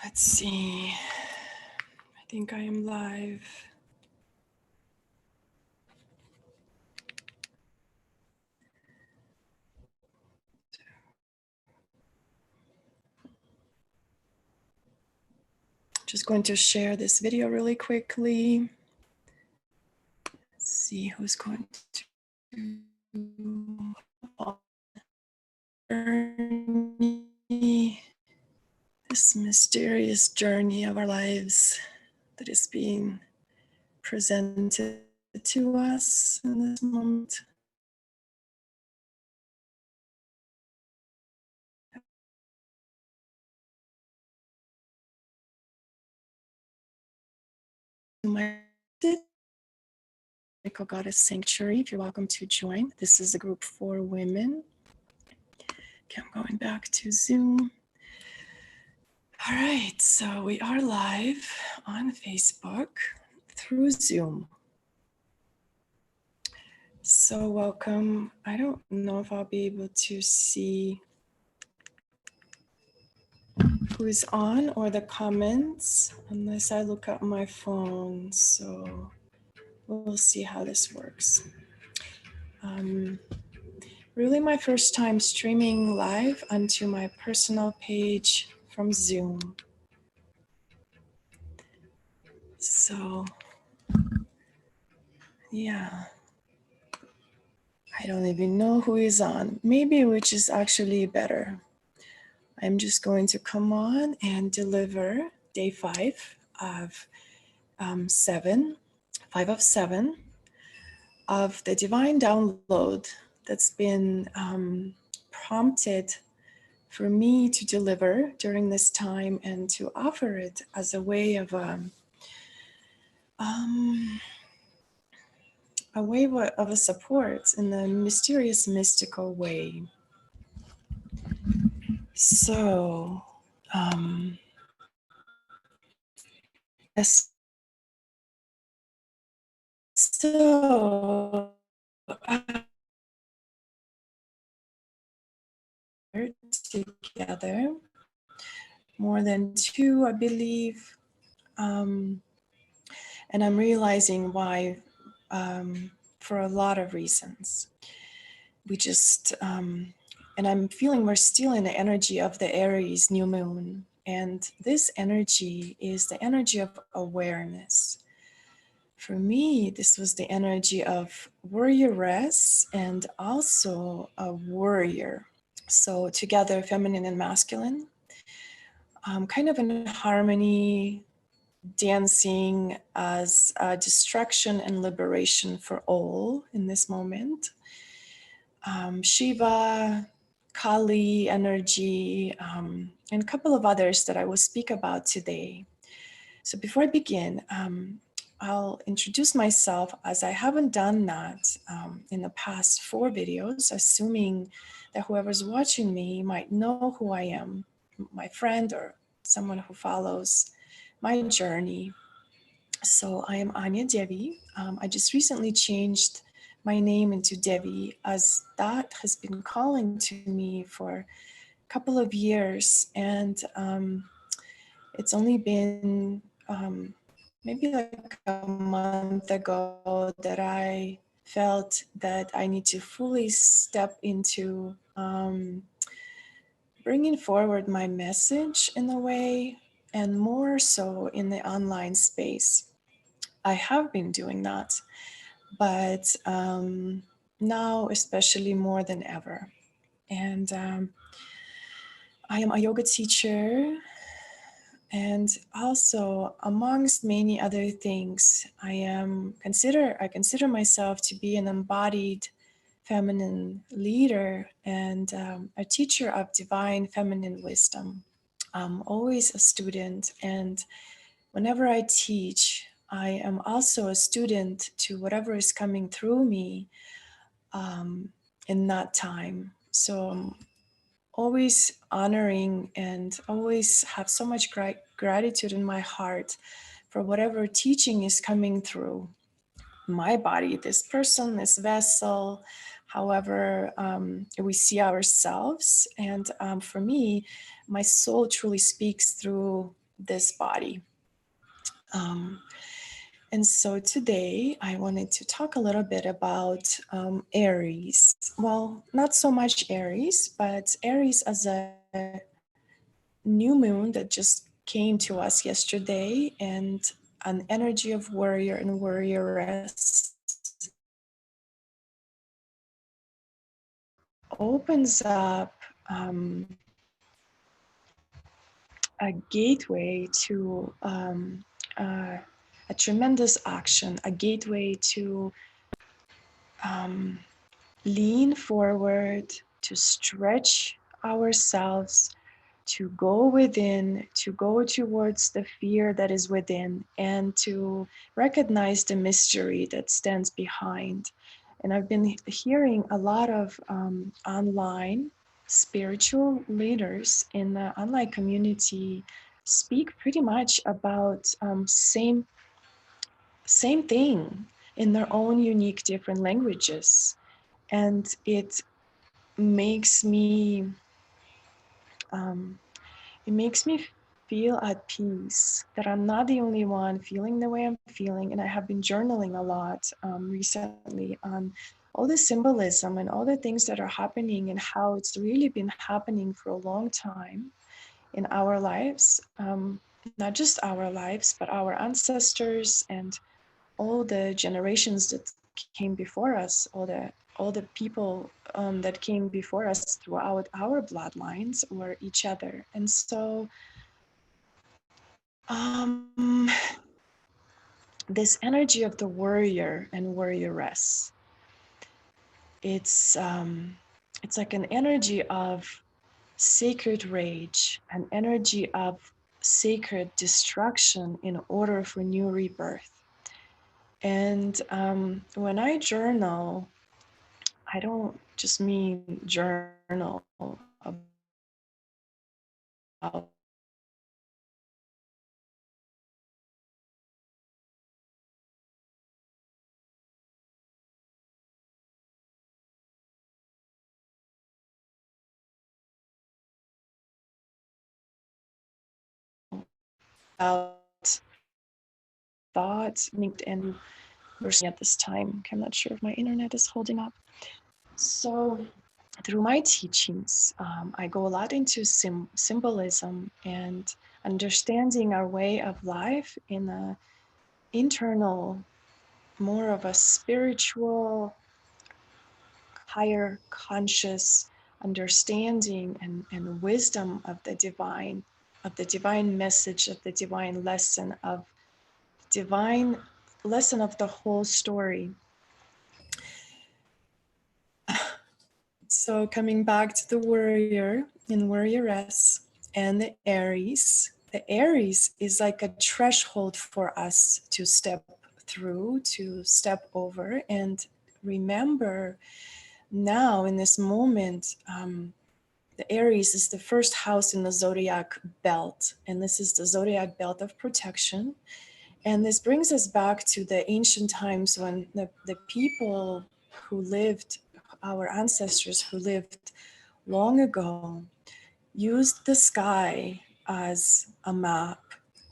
Let's see. I think I am live. Just going to share this video really quickly. Let's see who's going to journey, this mysterious journey of our lives that is being presented to us in this moment. My Goddess Sanctuary, if you're welcome to join. This is a group for women. Okay, I'm going back to Zoom. All right, so we are live on Facebook through Zoom. So welcome. I don't know if I'll be able to see who's on or the comments unless I look at my phone. So we'll see how this works. Really my first time streaming live onto my personal page from Zoom. So, yeah. I don't even know who is on. Maybe which is actually better. I'm just going to come on and deliver day 5 of 7 of the divine download that's been prompted for me to deliver during this time and to offer it as a way of a support in the mysterious, mystical way. So, yes. So, together, more than 2, I believe, and I'm realizing why, for a lot of reasons. We just, and I'm feeling we're still in the energy of the Aries new moon, and this energy is the energy of awareness. For me, this was the energy of warrioress and also a warrior. So together, feminine and masculine, kind of in harmony, dancing as a distraction and liberation for all in this moment. Shiva, Kali energy, and a couple of others that I will speak about today. So before I begin, I'll introduce myself as I haven't done that in the past 4 videos, assuming that whoever's watching me might know who I am, my friend or someone who follows my journey. So I am Anya Devi. I just recently changed my name into Devi, as that has been calling to me for a couple of years. And it's only been maybe like a month ago that I felt that I need to fully step into bringing forward my message in a way, and more so in the online space. I have been doing that, but now especially more than ever. And I am a yoga teacher, and also amongst many other things, I consider myself to be an embodied feminine leader and a teacher of divine feminine wisdom. I'm always a student, and whenever I teach, I am also a student to whatever is coming through me in that time. So I'm always honoring and always have so much gratitude in my heart for whatever teaching is coming through my body, this person, this vessel, however we see ourselves. And for me, my soul truly speaks through this body. Um, and so today I wanted to talk a little bit about Aries. Well, not so much Aries, but Aries as a new moon that just came to us yesterday, and an energy of warrior and warrioress opens up a gateway to a tremendous action, a gateway to um, lean forward, to stretch ourselves, to go within, to go towards the fear that is within, and to recognize the mystery that stands behind. And I've been hearing a lot of online spiritual leaders in the online community speak pretty much about same thing in their own unique different languages, and it makes me um, it makes me feel at peace that I'm not the only one feeling the way I'm feeling. And I have been journaling a lot recently on all the symbolism and all the things that are happening, and how it's really been happening for a long time in our lives. Not just our lives, but our ancestors and all the generations that came before us, all the people that came before us throughout our bloodlines or each other. And so um, this energy of the warrior and warrioress, it's like an energy of sacred rage, an energy of sacred destruction in order for new rebirth. And when I journal, I don't just mean journal about thoughts and at this time. I'm not sure if my internet is holding up. So through my teachings, I go a lot into symbolism and understanding our way of life in a internal, more of a spiritual, higher conscious understanding and wisdom of the divine message, of the divine lesson of the whole story. So coming back to the warrior and warrioress and the Aries is like a threshold for us to step through, to step over, and remember now in this moment. The Aries is the first house in the zodiac belt, and this is the zodiac belt of protection. And this brings us back to the ancient times when the people who lived, our ancestors who lived long ago, used the sky as a map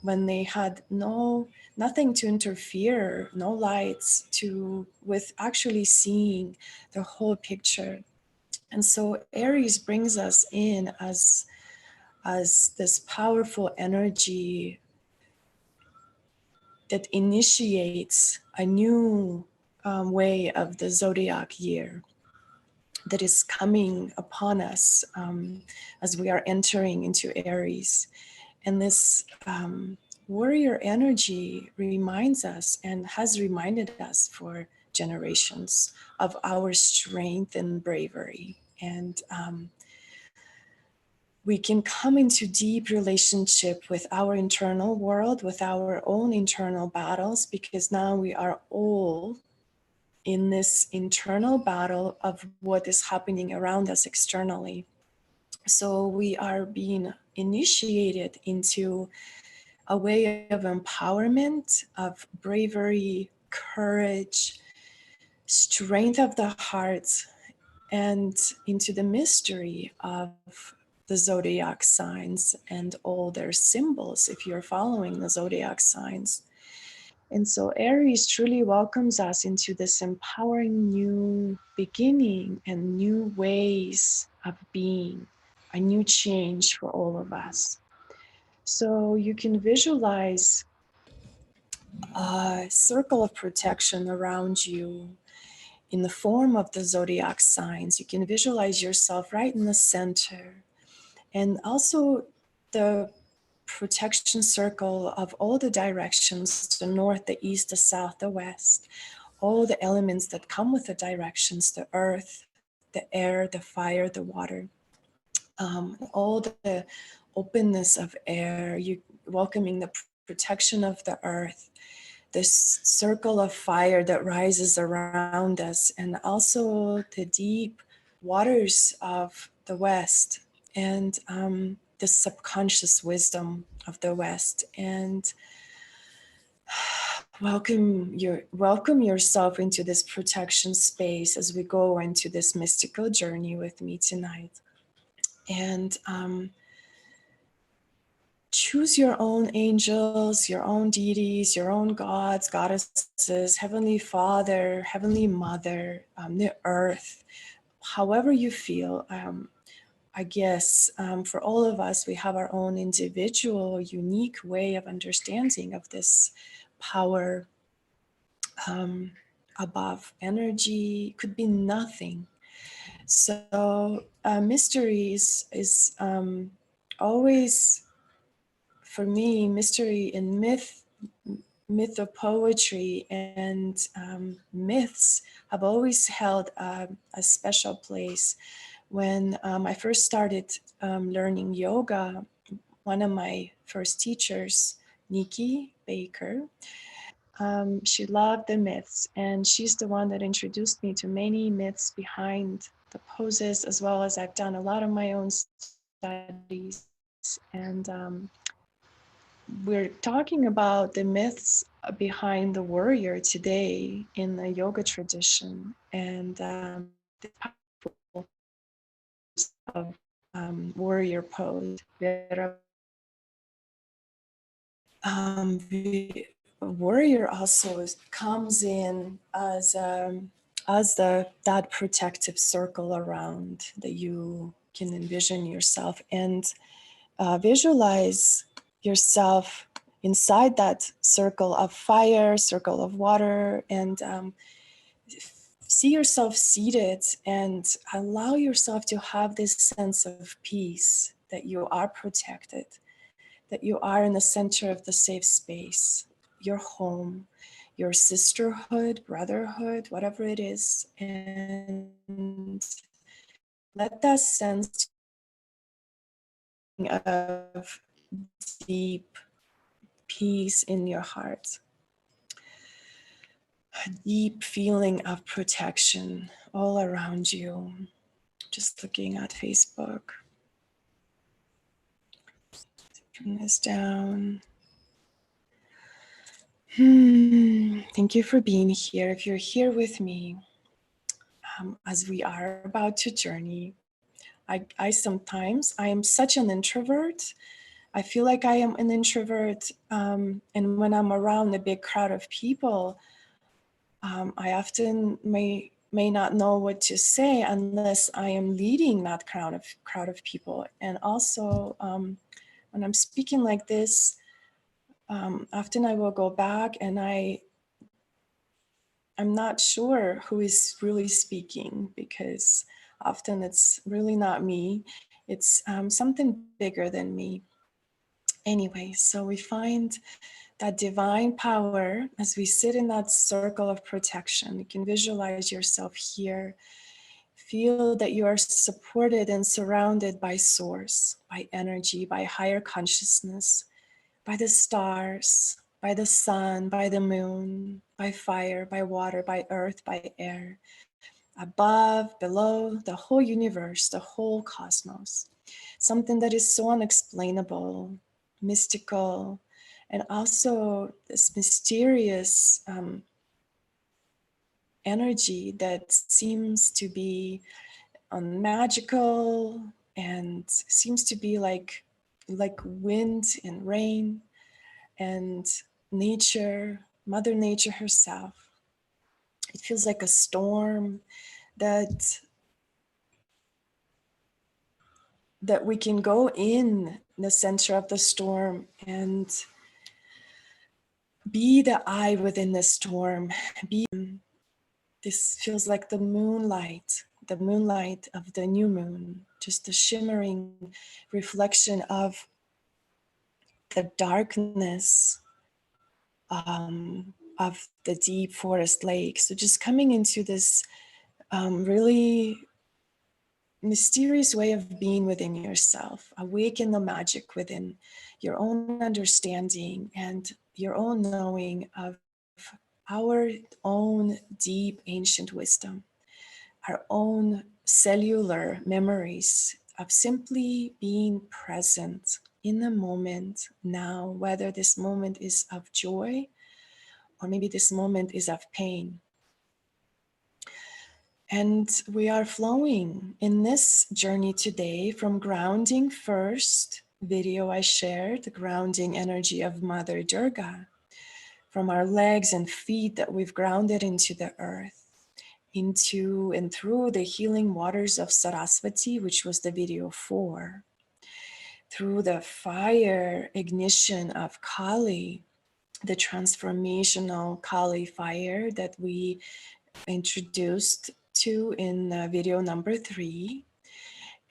when they had nothing to interfere, no lights to with actually seeing the whole picture. And so Aries brings us in as this powerful energy that initiates a new way of the zodiac year that is coming upon us as we are entering into Aries. And this warrior energy reminds us and has reminded us for generations of our strength and bravery. And we can come into deep relationship with our internal world, with our own internal battles, because now we are all in this internal battle of what is happening around us externally. So we are being initiated into a way of empowerment, of bravery, courage, strength of the heart, and into the mystery of the zodiac signs and all their symbols if you're following the zodiac signs. And so Aries truly welcomes us into this empowering new beginning and new ways of being, a new change for all of us. So you can visualize a circle of protection around you in the form of the zodiac signs. You can visualize yourself right in the center. And also the protection circle of all the directions, the north, the east, the south, the west, all the elements that come with the directions, the earth, the air, the fire, the water, all the openness of air, you welcoming the protection of the earth, this circle of fire that rises around us, and also the deep waters of the West, and the subconscious wisdom of the West. And welcome yourself into this protection space as we go into this mystical journey with me tonight. And choose your own angels, your own deities, your own gods, goddesses, Heavenly Father, Heavenly Mother, the earth, however you feel. I guess for all of us, we have our own individual, unique way of understanding of this power above. Energy could be nothing. So mysteries is always, for me, mystery in mythopoetry and myths have always held a special place. When I first started learning yoga, one of my first teachers, Nikki Baker, she loved the myths, and she's the one that introduced me to many myths behind the poses, as well as I've done a lot of my own studies. And we're talking about the myths behind the warrior today in the yoga tradition, and the powerful of warrior pose. The warrior also comes in as that protective circle around that you can envision yourself, and visualize yourself inside that circle of fire, circle of water, and see yourself seated and allow yourself to have this sense of peace, that you are protected, that you are in the center of the safe space, your home, your sisterhood, brotherhood, whatever it is, and let that sense of deep peace in your heart, a deep feeling of protection all around you. Just looking at Facebook. Turn this down. Thank you for being here. If you're here with me, as we are about to journey, I sometimes, I am such an introvert. I feel like I am an introvert. And when I'm around a big crowd of people, I often may not know what to say unless I am leading that crowd of people. And also, when I'm speaking like this, often I will go back and I'm not sure who is really speaking, because often it's really not me. It's something bigger than me. Anyway, so we find that divine power as we sit in that circle of protection. You can visualize yourself here. Feel that you are supported and surrounded by source, by energy, by higher consciousness, by the stars, by the sun, by the moon, by fire, by water, by earth, by air, above, below, the whole universe, the whole cosmos. Something that is so unexplainable, mystical, and also this mysterious energy that seems to be magical, and seems to be like wind and rain and nature, Mother Nature herself. It feels like a storm that we can go in the center of the storm and be the eye within the storm. This feels like the moonlight of the new moon, just a shimmering reflection of the darkness of the deep forest lake. So just coming into this really mysterious way of being within yourself, awaken the magic within your own understanding and your own knowing of our own deep ancient wisdom, our own cellular memories of simply being present in the moment now, whether this moment is of joy or maybe this moment is of pain. And we are flowing in this journey today from grounding first video I shared, the grounding energy of Mother Durga, from our legs and feet that we've grounded into the earth, into and through the healing waters of Saraswati, which was the video 4, through the fire ignition of Kali, the transformational Kali fire that we introduced to in video number 3.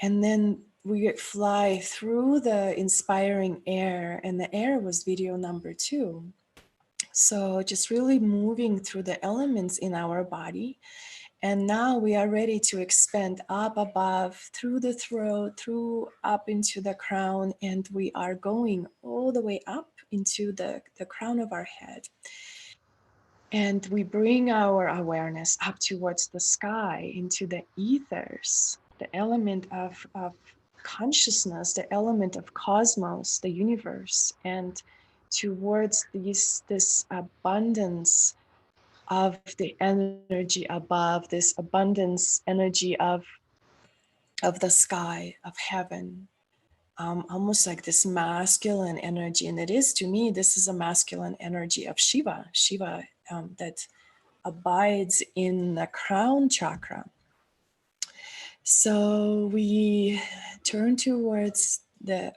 And then we fly through the inspiring air, and the air was video number 2. So just really moving through the elements in our body. And now we are ready to expand up above, through the throat, through up into the crown, and we are going all the way up into the crown of our head. And we bring our awareness up towards the sky, into the ethers, the element of consciousness, the element of cosmos, the universe, and towards this abundance of the energy above, this abundance energy of the sky, of heaven. Almost like this masculine energy. And it is, to me, this is a masculine energy of Shiva, that abides in the crown chakra. So we turn towards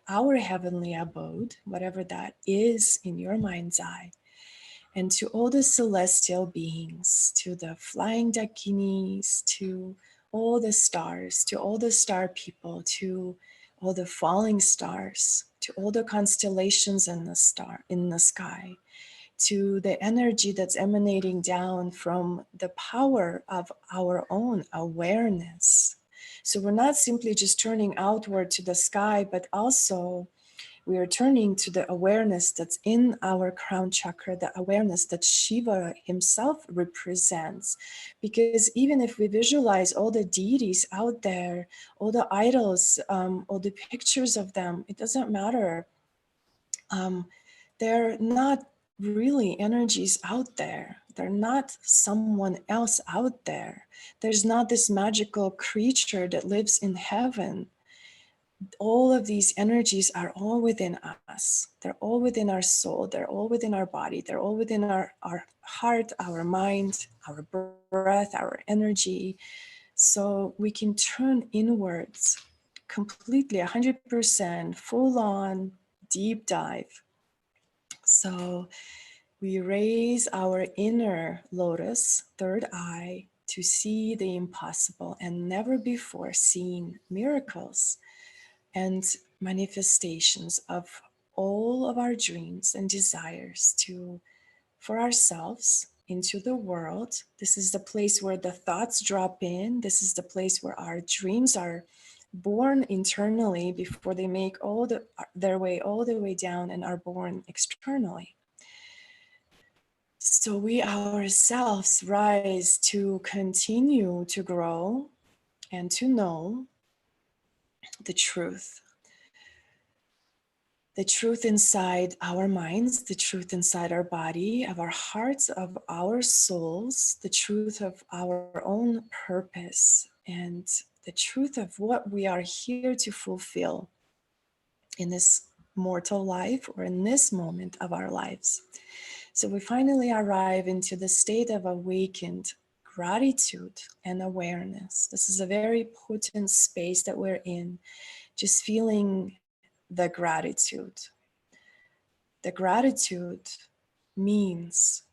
our heavenly abode, whatever that is in your mind's eye, and to all the celestial beings, to the flying dakinis, to all the stars, to all the star people, to all the falling stars, to all the constellations in the sky, to the energy that's emanating down from the power of our own awareness. So we're not simply just turning outward to the sky, but also we are turning to the awareness that's in our crown chakra, the awareness that Shiva himself represents. Because even if we visualize all the deities out there, all the idols, all the pictures of them, it doesn't matter. They're not really energies out there. They're not someone else out there. There's not this magical creature that lives in heaven. All of these energies are all within us. They're all within our soul. They're all within our body. They're all within our heart, our mind, our breath, our energy. So we can turn inwards completely, 100%, full on, deep dive. So we raise our inner lotus, third eye, to see the impossible and never before seen miracles and manifestations of all of our dreams and desires for ourselves into the world. This is the place where the thoughts drop in. This is the place where our dreams are born internally before they make their way all the way down and are born externally. So we ourselves rise to continue to grow and to know the truth. The truth inside our minds, the truth inside our body, of our hearts, of our souls, the truth of our own purpose, and the truth of what we are here to fulfill in this mortal life or in this moment of our lives. So we finally arrive into the state of awakened gratitude and awareness. This is a very potent space that we're in, just feeling the gratitude. The gratitude means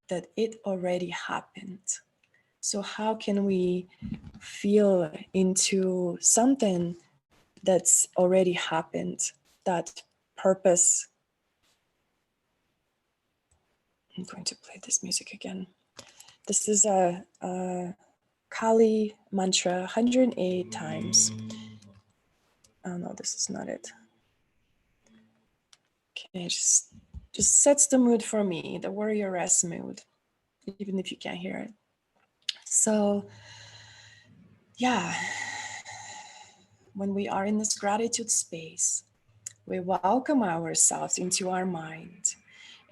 that it already happened. So how can we feel into something that's already happened, that purpose? I'm going to play this music again. This is a Kali mantra 108 times. Oh no, this is not it. Okay, just sets the mood for me, the warrioress mood, even if you can't hear it. So yeah, when we are in this gratitude space, we welcome ourselves into our mind,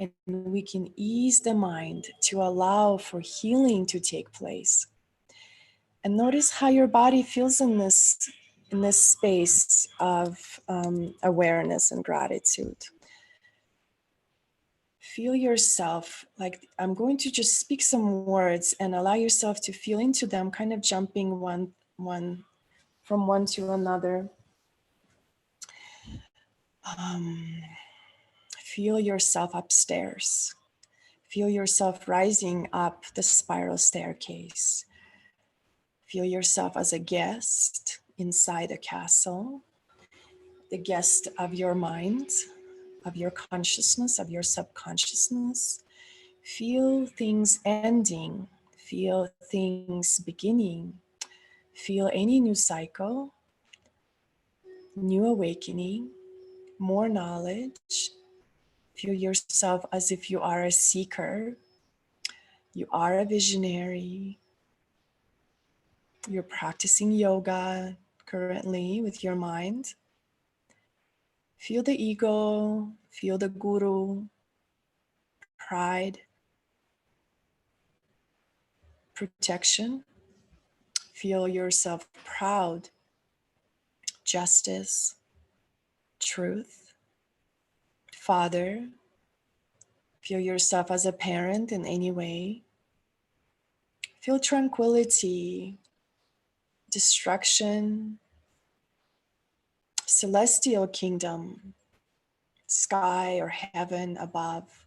and we can ease the mind to allow for healing to take place. And notice how your body feels in this space of awareness and gratitude. Feel yourself, like I'm going to just speak some words and allow yourself to feel into them, kind of jumping one from one to another. Feel yourself upstairs. Feel yourself rising up the spiral staircase. Feel yourself as a guest inside a castle, the guest of your mind, of your consciousness, of your subconsciousness. Feel things ending, feel things beginning, feel any new cycle, new awakening, more knowledge. Feel yourself as if you are a seeker, you are a visionary, you're practicing yoga currently with your mind. Feel the ego, feel the guru, pride, protection. Feel yourself proud, justice, truth, father. Feel yourself as a parent in any way. Feel tranquility, destruction, celestial kingdom, sky or heaven above.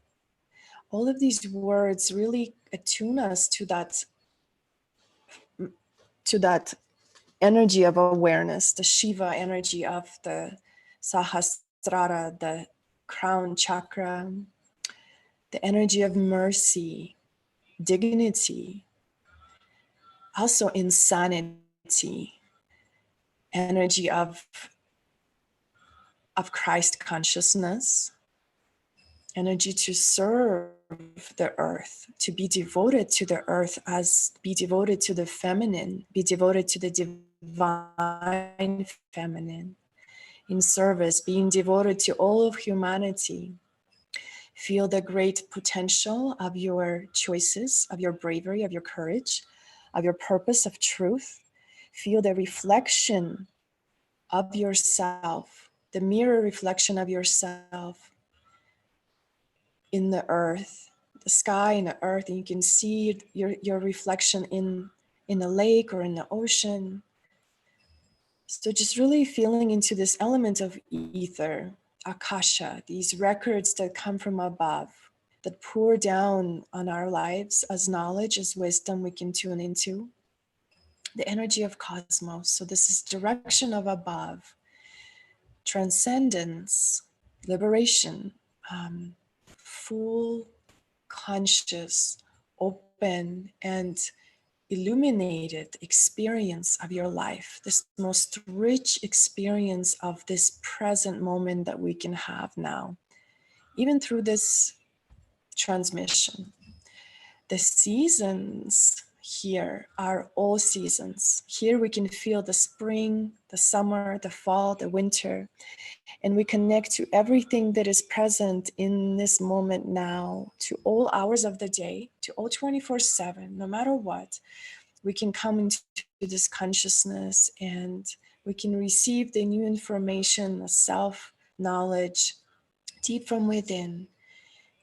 All of these words really attune us to that energy of awareness, the Shiva energy of the Sahasrara, the crown chakra, the energy of mercy, dignity, also insanity, energy of Christ consciousness, energy to serve the earth, to be devoted to the earth, as be devoted to the feminine, be devoted to the divine feminine, in service, being devoted to all of humanity. Feel the great potential of your choices, of your bravery, of your courage, of your purpose, of truth. Feel the reflection of yourself, the mirror reflection of yourself in the earth, the sky and the earth, and you can see your reflection in a lake or in the ocean. So just really feeling into this element of ether, akasha, these records that come from above, that pour down on our lives as knowledge, as wisdom we can tune into. The energy of cosmos. So this is direction of above, transcendence, liberation, full, conscious, open, and illuminated experience of your life, this most rich experience of this present moment that we can have now, even through this transmission. The seasons here are all seasons. Here we can feel the spring, the summer, the fall, the winter, and we connect to everything that is present in this moment now, to all hours of the day, to all 24/7, no matter what. we can come into this consciousness and we can receive the new information, the self-knowledge deep from within.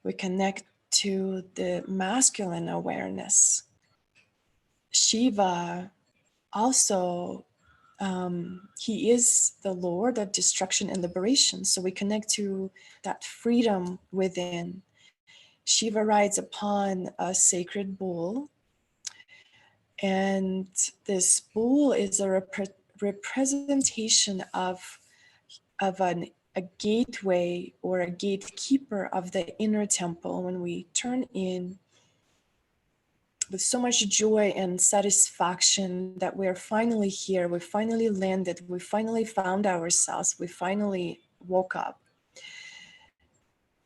We connect to the masculine awareness. Shiva also, he is the Lord of destruction and liberation. So we connect to that freedom within. Shiva rides upon a sacred bull, and this bull is a representation of a gateway or a gatekeeper of the inner temple. When we turn in with so much joy and satisfaction that we're finally here, we finally landed, we finally found ourselves, we finally woke up.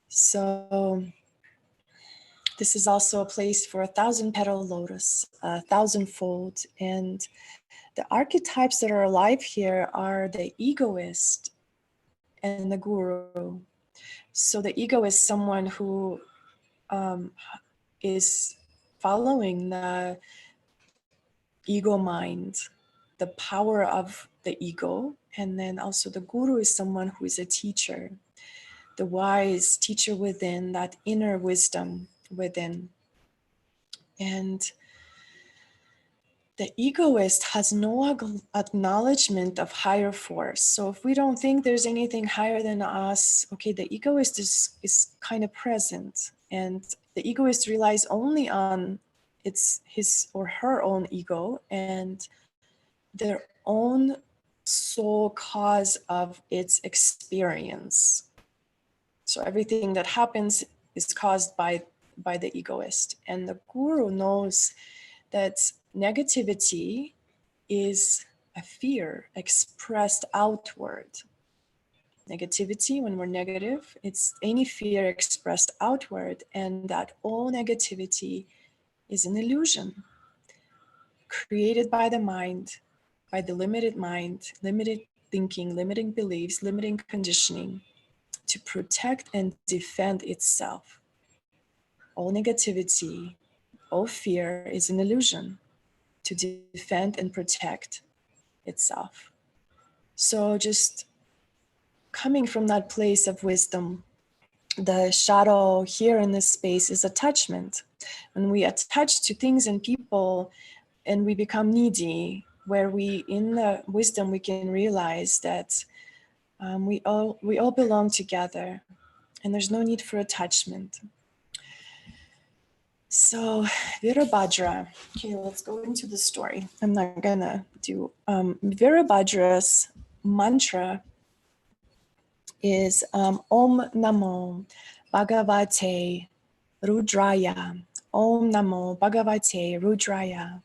So this is also a place for 1,000-petal lotus, 1,000-fold. And the archetypes that are alive here are the egoist and the guru. So the ego is someone who is following the ego mind, the power of the ego. And then also the guru is someone who is a teacher, the wise teacher within, that inner wisdom within. And the egoist has no acknowledgement of higher force. So if we don't think there's anything higher than us, okay, the egoist is kind of present. And the egoist relies only on his or her own ego and their own sole cause of its experience. So everything that happens is caused by the egoist. And the guru knows that negativity is a fear expressed outward. Negativity, when we're negative, it's any fear expressed outward, and that all negativity is an illusion created by the mind, by the limited mind, limited thinking, limiting beliefs, limiting conditioning to protect and defend itself. All negativity, all fear is an illusion to defend and protect itself. So just coming from that place of wisdom, the shadow here in this space is attachment. When we attach to things and people and we become needy, where we, in the wisdom, we can realize that we all belong together and there's no need for attachment. So Virabhadra, okay, let's go into the story. I'm not gonna do, Virabhadra's mantra is Om Namo Bhagavate Rudraya. Om Namo Bhagavate Rudraya.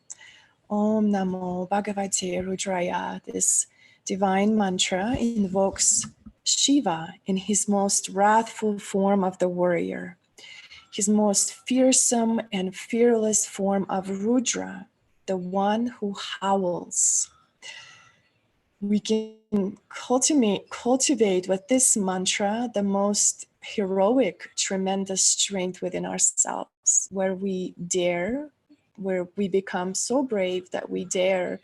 Om Namo Bhagavate Rudraya. This divine mantra invokes Shiva in his most wrathful form of the warrior, his most fearsome and fearless form of Rudra, the one who howls. We can cultivate with this mantra the most heroic, tremendous strength within ourselves, where we dare, where we become so brave that we dare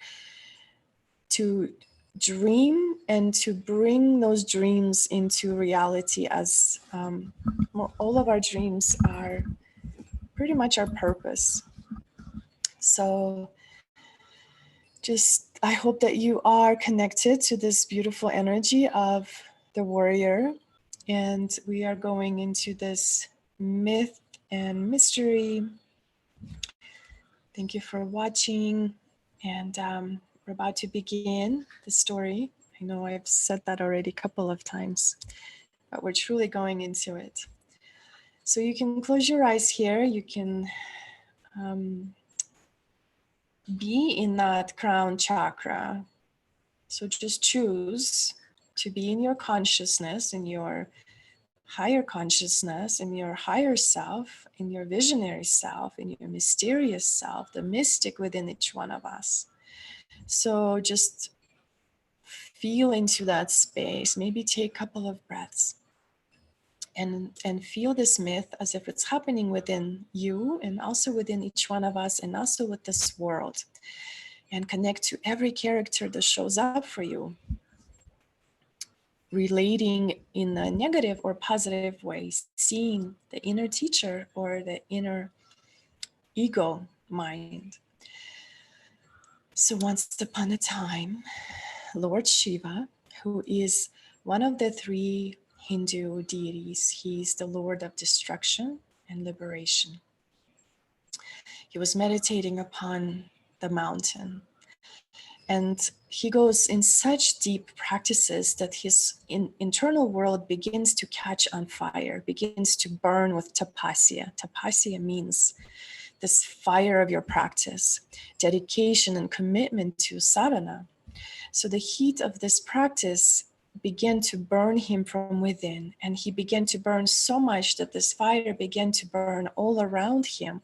to dream and to bring those dreams into reality, as all of our dreams are pretty much our purpose. So just, I hope that you are connected to this beautiful energy of the warrior. And we are going into this myth and mystery. Thank you for watching. And we're about to begin the story. I know I've said that already a couple of times, but we're truly going into it. So you can close your eyes here. You can be in that crown chakra. So just choose to be in your consciousness, in your higher consciousness, in your higher self, in your visionary self, in your mysterious self, the mystic within each one of us. So just feel into that space. Maybe take a couple of breaths. and feel this myth as if it's happening within you and also within each one of us and also with this world, and connect to every character that shows up for you, relating in a negative or positive way, seeing the inner teacher or the inner ego mind. So once upon a time, Lord Shiva, who is one of the three Hindu deities, he's the Lord of destruction and liberation. He was meditating upon the mountain, and he goes in such deep practices that his internal world begins to catch on fire, begins to burn with tapasya. Tapasya means this fire of your practice, dedication and commitment to sadhana. So the heat of this practice began to burn him from within, and he began to burn so much that this fire began to burn all around him,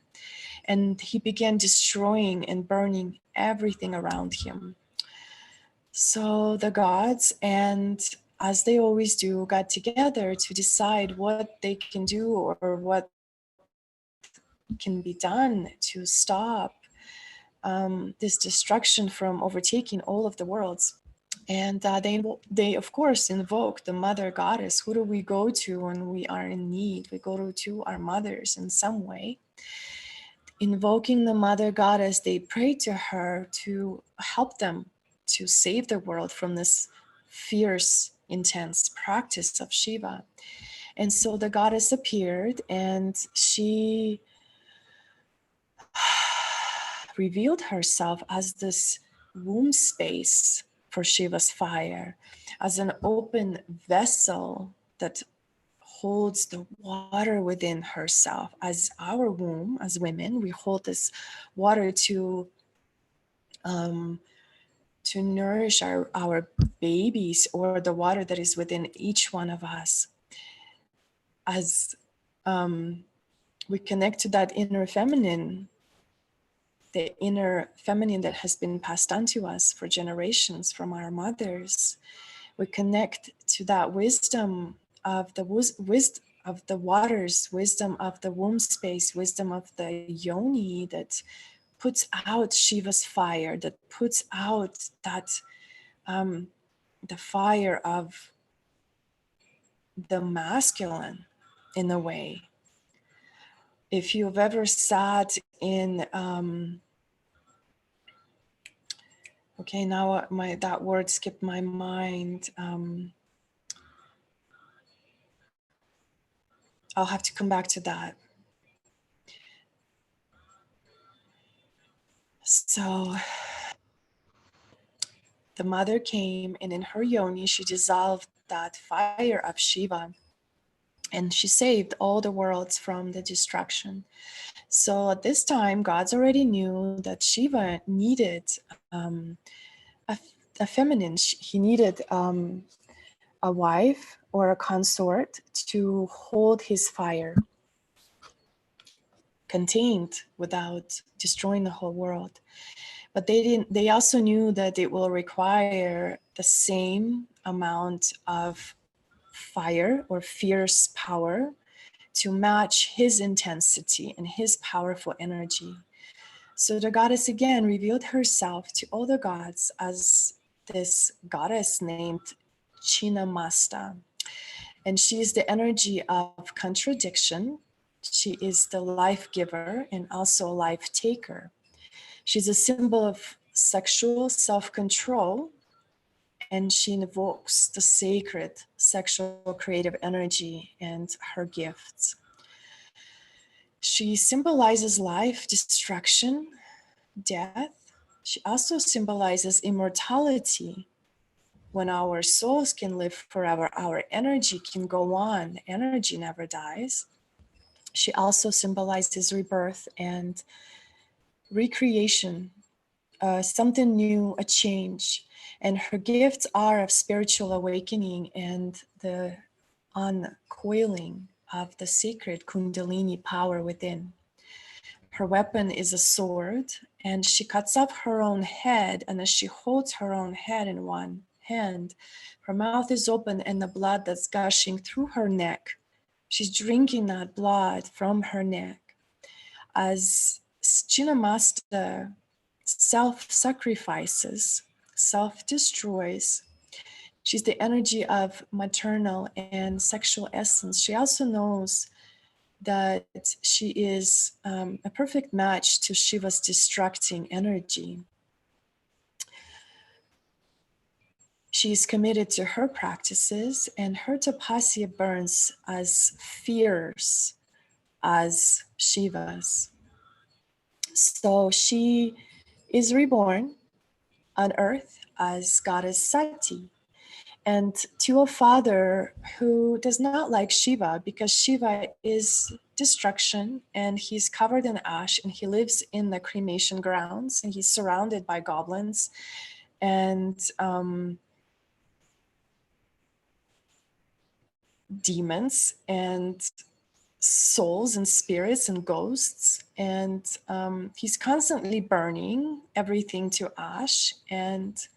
and he began destroying and burning everything around him. So the gods, and as they always do, got together to decide what they can do or what can be done to stop this destruction from overtaking all of the worlds. And they of course invoke the mother goddess. Who do we go to when we are in need? We go to our mothers in some way. Invoking the mother goddess, they pray to her to help them to save the world from this fierce, intense practice of Shiva. And so the goddess appeared, and she revealed herself as this womb space for Shiva's fire, as an open vessel that holds the water within herself. As our womb, as women, we hold this water to nourish our babies, or the water that is within each one of us. As we connect to that inner feminine, the inner feminine that has been passed on to us for generations from our mothers, we connect to that wisdom of the wisdom of the waters, wisdom of the womb space, wisdom of the yoni that puts out Shiva's fire, that puts out that the fire of the masculine in a way. If you've ever sat in okay, now that word skipped my mind. I'll have to come back to that. So the mother came, and in her yoni, she dissolved that fire of Shiva, and she saved all the worlds from the destruction. So at this time, gods already knew that Shiva needed a feminine. He needed a wife or a consort to hold his fire contained without destroying the whole world. But they also knew that it will require the same amount of fire or fierce power to match his intensity and his powerful energy. So the goddess again revealed herself to all the gods as this goddess named Chinamasta. And she is the energy of contradiction. She is the life giver and also life taker. She's a symbol of sexual self-control, and she invokes the sacred sexual creative energy and her gifts. She symbolizes life, destruction, death. She also symbolizes immortality. When our souls can live forever, our energy can go on. Energy never dies. She also symbolizes rebirth and recreation, something new, a change. And her gifts are of spiritual awakening and the uncoiling of the sacred Kundalini power within. Her weapon is a sword, and she cuts off her own head. And as she holds her own head in one hand, her mouth is open, and the blood that's gushing through her neck She's drinking that blood from her neck as Chinnamasta self-sacrifices, self-destroys. She's the energy of maternal and sexual essence. She also knows that she is a perfect match to Shiva's distracting energy. She's committed to her practices, and her tapasya burns as fierce as Shiva's. So she is reborn on earth as goddess Sati, and to a father who does not like Shiva, because Shiva is destruction and he's covered in ash and he lives in the cremation grounds and he's surrounded by goblins and demons and souls and spirits and ghosts, and he's constantly burning everything to ash, and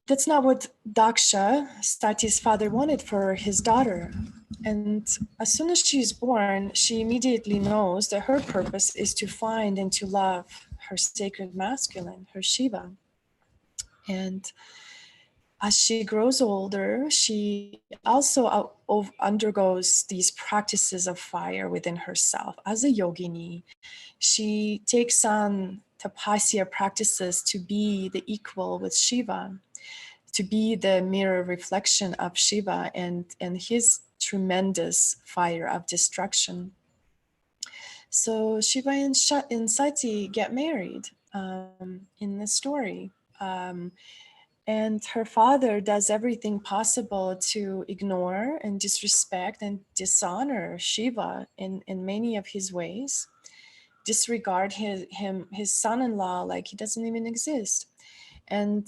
that's not what Daksha, Sati's father, wanted for his daughter. And as soon as she's born, she immediately knows that her purpose is to find and to love her sacred masculine, her Shiva. And as she grows older, she also undergoes these practices of fire within herself. As a yogini, she takes on tapasya practices to be the equal with Shiva, to be the mirror reflection of Shiva and his tremendous fire of destruction. So Shiva and Sati get married in the story. And her father does everything possible to ignore and disrespect and dishonor Shiva in many of his ways, disregard his son-in-law like he doesn't even exist. And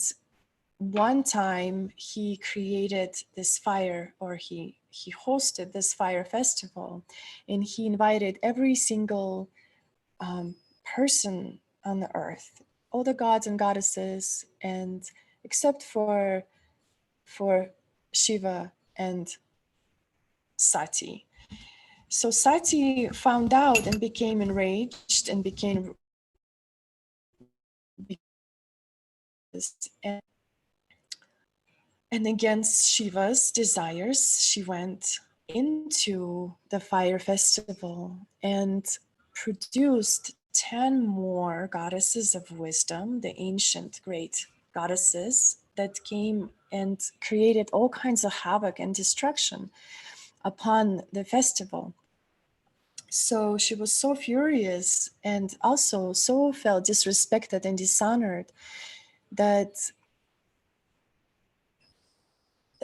one time he created this fire, or he hosted this fire festival, and he invited every single person on the earth, all the gods and goddesses, and except for Shiva and Sati. So Sati found out and became enraged and became and against Shiva's desires, she went into the fire festival and produced 10 more goddesses of wisdom, the ancient great goddesses that came and created all kinds of havoc and destruction upon the festival. So she was so furious and also so felt disrespected and dishonored that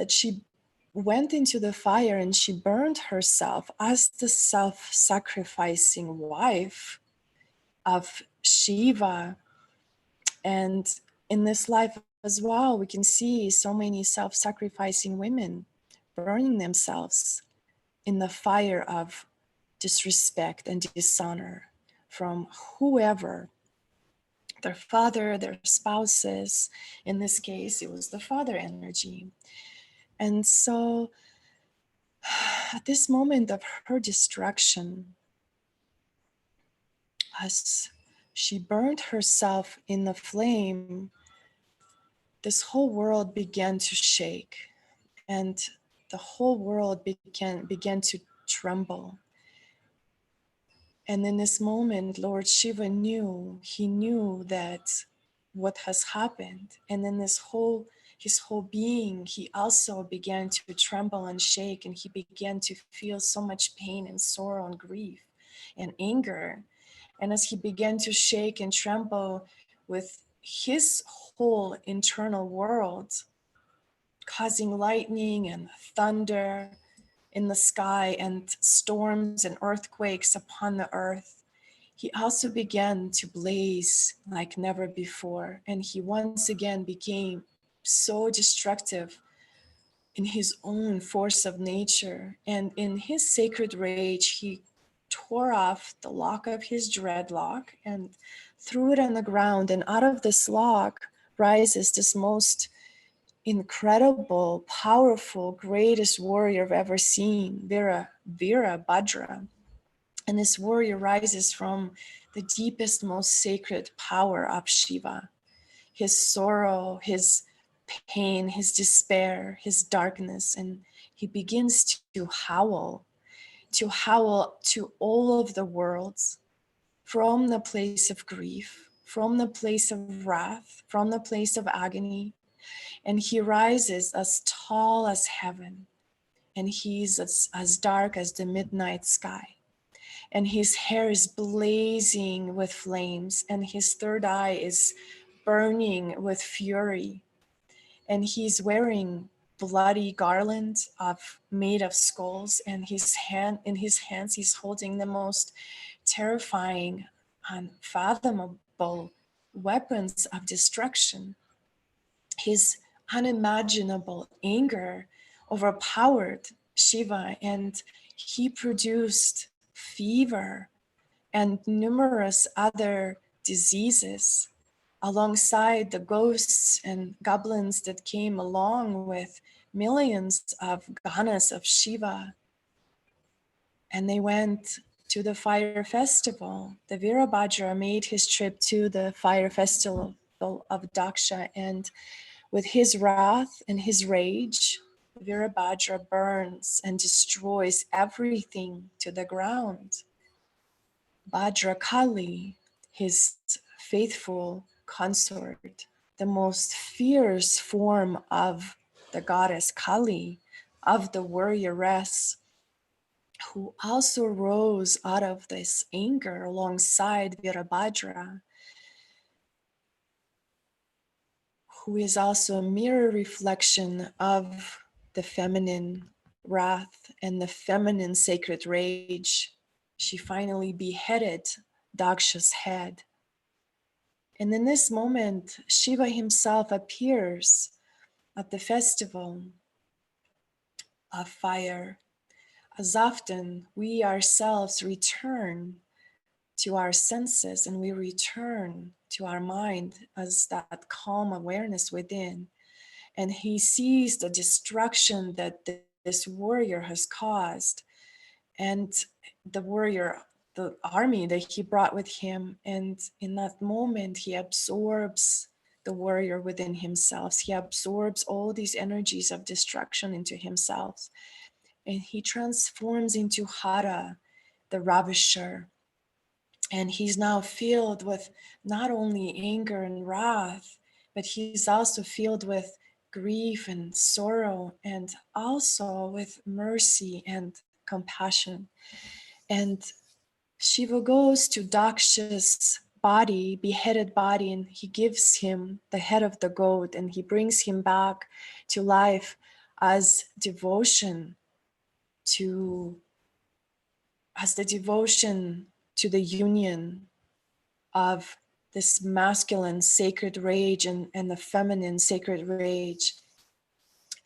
she went into the fire and she burned herself as the self-sacrificing wife of Shiva. And in this life as well, we can see so many self-sacrificing women burning themselves in the fire of disrespect and dishonor from whoever, their father, their spouses. In this case, it was the father energy. And so at this moment of her destruction, as she burned herself in the flame, this whole world began to shake, and the whole world began to tremble. And in this moment, Lord Shiva knew, he knew that what has happened. And in his whole being, he also began to tremble and shake, and he began to feel so much pain and sorrow and grief and anger. And as he began to shake and tremble with his whole internal world, causing lightning and thunder in the sky and storms and earthquakes upon the earth, he also began to blaze like never before. And he once again became so destructive in his own force of nature. And in his sacred rage, he tore off the lock of his dreadlock and threw it on the ground. And out of this lock rises this most incredible, powerful, greatest warrior I've ever seen, Virabhadra. And this warrior rises from the deepest, most sacred power of Shiva. His sorrow, his pain, his despair, his darkness, and he begins to howl to all of the worlds from the place of grief, from the place of wrath, from the place of agony. And he rises as tall as heaven, and he's as dark as the midnight sky. And his hair is blazing with flames, and his third eye is burning with fury. And he's wearing bloody garland made of skulls, and in his hands he's holding the most terrifying, unfathomable weapons of destruction. His unimaginable anger overpowered Shiva, and he produced fever and numerous other diseases alongside the ghosts and goblins that came along with millions of ganas of Shiva. And they went to the fire festival. The Virabhadra made his trip to the fire festival of Daksha, and with his wrath and his rage, Virabhadra burns and destroys everything to the ground. Bhadrakali, his faithful consort, the most fierce form of the goddess Kali, of the warrioress, who also rose out of this anger alongside Virabhadra, who is also a mirror reflection of the feminine wrath and the feminine sacred rage. She finally beheaded Daksha's head. And in this moment, Shiva himself appears at the festival of fire. As often we ourselves return to our senses and we return to our mind as that calm awareness within, and he sees the destruction that this warrior has caused, and the army that he brought with him. And in that moment, he absorbs the warrior within himself. He absorbs all these energies of destruction into himself. And he transforms into Hara, the ravisher. And he's now filled with not only anger and wrath, but he's also filled with grief and sorrow, and also with mercy and compassion. And Shiva goes to Daksha's body, beheaded body, and he gives him the head of the goat, and he brings him back to life as to the devotion to the union of this masculine sacred rage and the feminine sacred rage.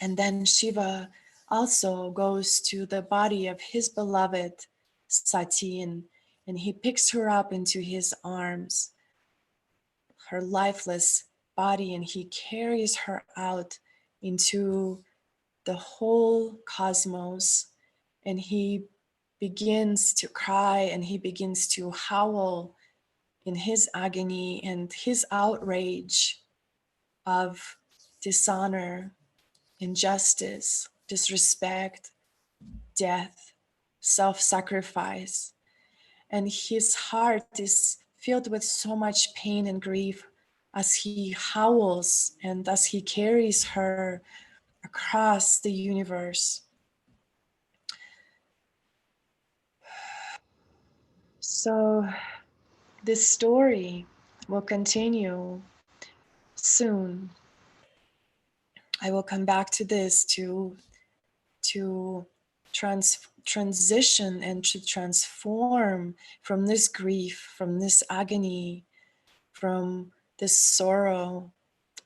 And then Shiva also goes to the body of his beloved Sati, and he picks her up into his arms, her lifeless body, and he carries her out into the whole cosmos. And he begins to cry and he begins to howl in his agony and his outrage of dishonor, injustice, disrespect, death, self-sacrifice. And his heart is filled with so much pain and grief as he howls and as he carries her across the universe. So this story will continue soon. I will come back to this to transition and to transform from this grief, from this agony, from this sorrow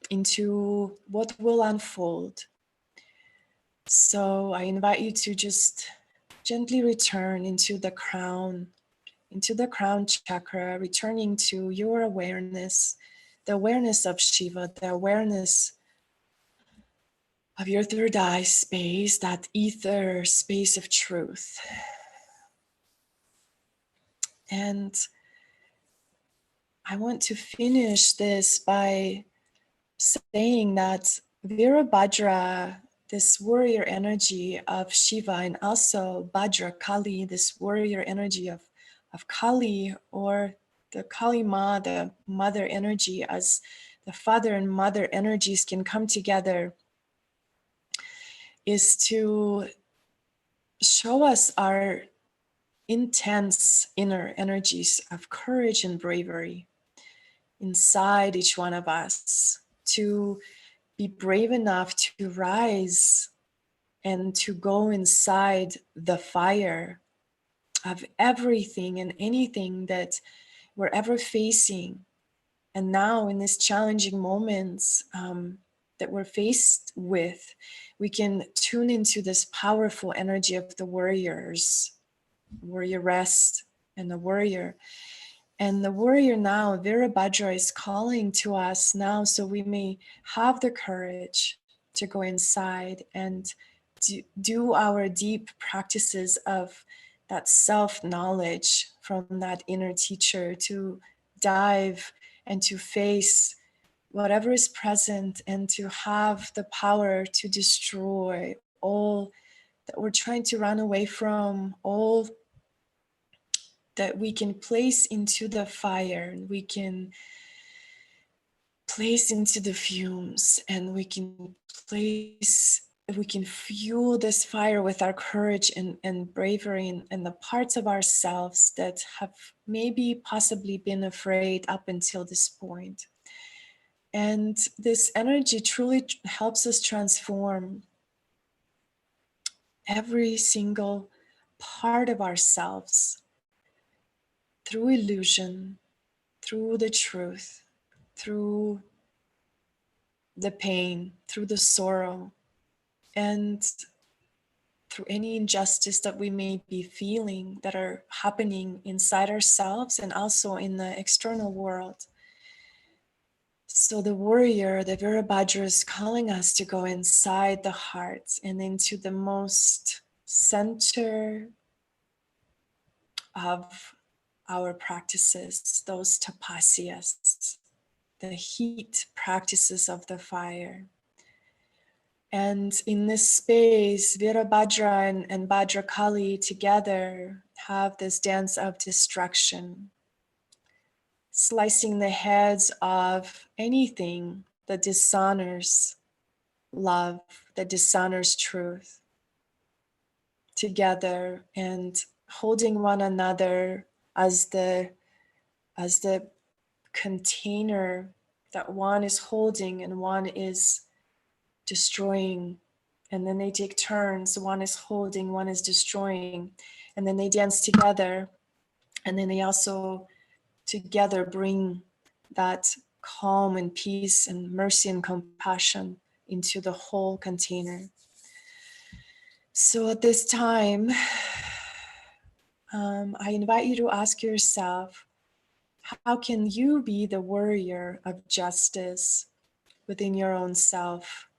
into what will unfold. So I invite you to just gently return into the crown chakra, returning to your awareness, the awareness of Shiva, the awareness of your third eye space, that ether space of truth. And I want to finish this by saying that Virabhadra, this warrior energy of Shiva, and also Bhadra Kali, this warrior energy of Kali, or the Kali Ma, the mother energy, as the father and mother energies can come together, is to show us our intense inner energies of courage and bravery inside each one of us, to be brave enough to rise and to go inside the fire of everything and anything that we're ever facing. And now, in these challenging moments that we're faced with, we can tune into this powerful energy of the warriors, warrioress, and the warrior. And the warrior now, Virabhadra, is calling to us now, so we may have the courage to go inside and do our deep practices of that self-knowledge from that inner teacher, to dive and to face whatever is present, and to have the power to destroy all that we're trying to run away from, all that we can place into the fire, and we can place into the fumes, and we can fuel this fire with our courage and bravery, and the parts of ourselves that have maybe possibly been afraid up until this point. And this energy truly helps us transform every single part of ourselves through illusion, through the truth, through the pain, through the sorrow, and through any injustice that we may be feeling that are happening inside ourselves and also in the external world. So the warrior, the Virabhadra, is calling us to go inside the heart and into the most center of our practices, those tapasyas, the heat practices of the fire. And in this space, Virabhadra and Bhadrakali together have this dance of destruction, slicing the heads of anything that dishonors love, that dishonors truth, together, and holding one another as the container that one is holding and one is destroying. And then they take turns, one is holding, one is destroying, and then they dance together, and then they also together bring that calm and peace and mercy and compassion into the whole container. So at this time, I invite you to ask yourself, how can you be the warrior of justice within your own self?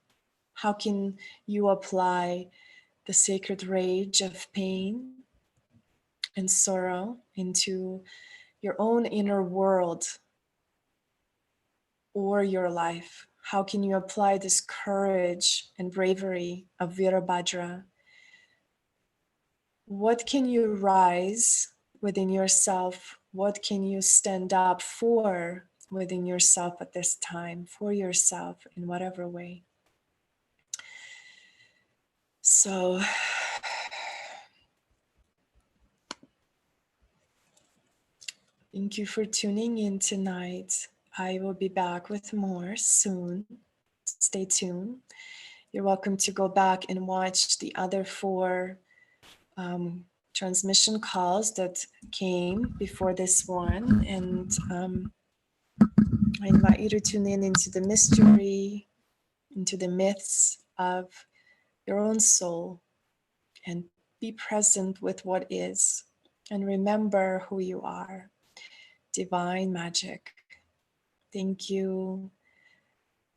How can you apply the sacred rage of pain and sorrow into your own inner world or your life? How can you apply this courage and bravery of Virabhadra? What can you rise within yourself? What can you stand up for within yourself at this time, for yourself in whatever way? So, thank you for tuning in tonight. I will be back with more soon. Stay tuned. You're welcome to go back and watch the other 4 transmission calls that came before this one. And I invite you to tune in into the mystery, into the myths of your own soul, and be present with what is. And remember who you are. Divine magic. Thank you.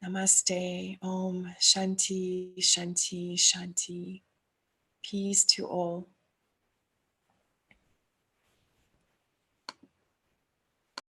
Namaste. Om. Shanti, Shanti, Shanti. Peace to all.